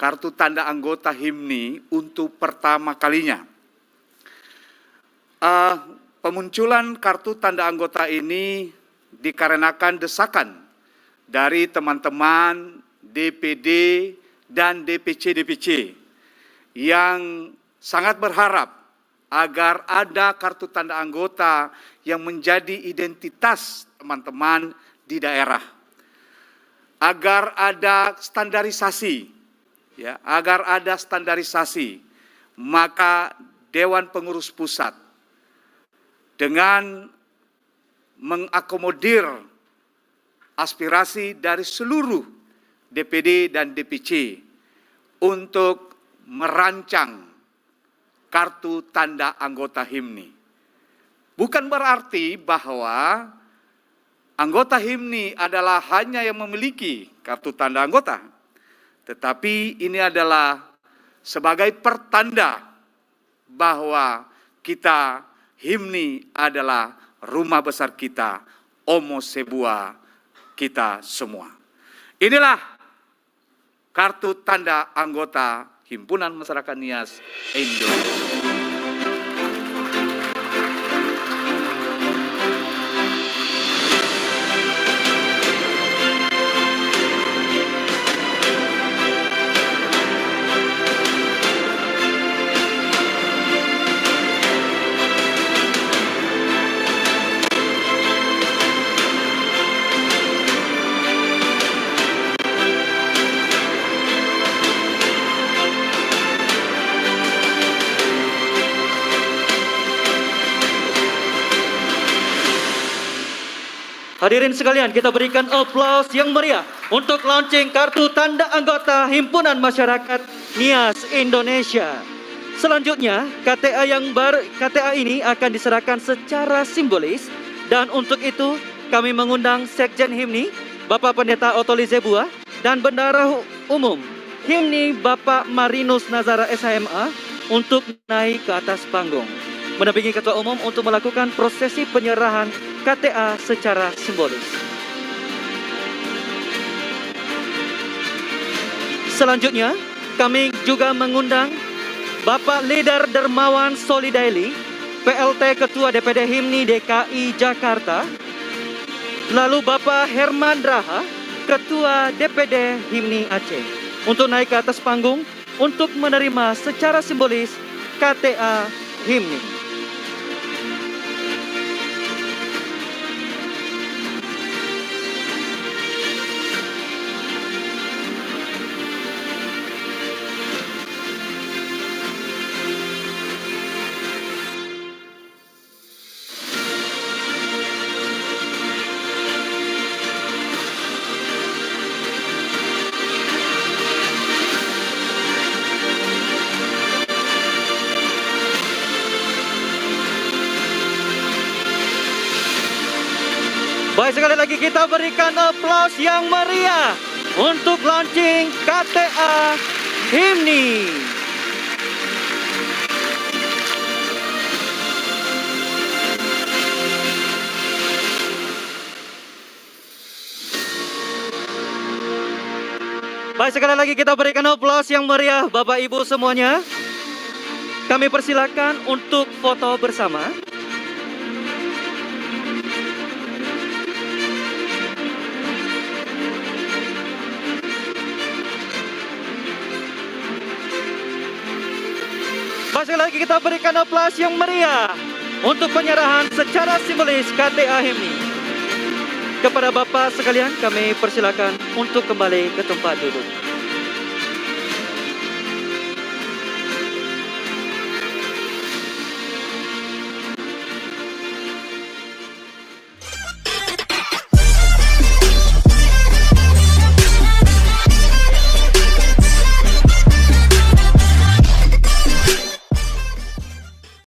kartu tanda anggota HIMNI untuk pertama kalinya. Pemunculan kartu tanda anggota ini dikarenakan desakan dari teman-teman DPD dan DPC yang sangat berharap agar ada kartu tanda anggota yang menjadi identitas teman-teman di daerah. Agar ada standarisasi, maka Dewan Pengurus Pusat dengan mengakomodir aspirasi dari seluruh DPD dan DPC untuk merancang kartu tanda anggota HIMNI. Bukan berarti bahwa anggota HIMNI adalah hanya yang memiliki kartu tanda anggota, tetapi ini adalah sebagai pertanda bahwa kita HIMNI adalah rumah besar kita, Omo Sebua kita semua. Inilah kartu tanda anggota Himpunan Masyarakat Nias Indonesia. Hadirin sekalian, kita berikan aplaus yang meriah untuk launching kartu tanda anggota Himpunan Masyarakat Nias Indonesia. Selanjutnya, KTA ini akan diserahkan secara simbolis, dan untuk itu kami mengundang Sekjen HIMNI, Bapak Pendeta Ottoli Zebua, dan Bendahara Umum HIMNI, Bapak Marinus Nazara SHMA, untuk naik ke atas panggung, mendampingi Ketua Umum untuk melakukan prosesi penyerahan KTA secara simbolis. Selanjutnya, kami juga mengundang Bapak Leader Dermawan Solidaili, PLT Ketua DPD HIMNI DKI Jakarta, lalu Bapak Herman Draha, Ketua DPD HIMNI Aceh, untuk naik ke atas panggung untuk menerima secara simbolis KTA HIMNI. Baik, sekali lagi kita berikan aplaus yang meriah untuk launching KTA HIMNI. Baik, sekali lagi kita berikan aplaus yang meriah Bapak Ibu semuanya. Kami persilakan untuk foto bersama. Sekali lagi kita berikan aplaus yang meriah untuk penyerahan secara simbolis KTA HIMNI. Kepada Bapak sekalian, kami persilakan untuk kembali ke tempat duduk.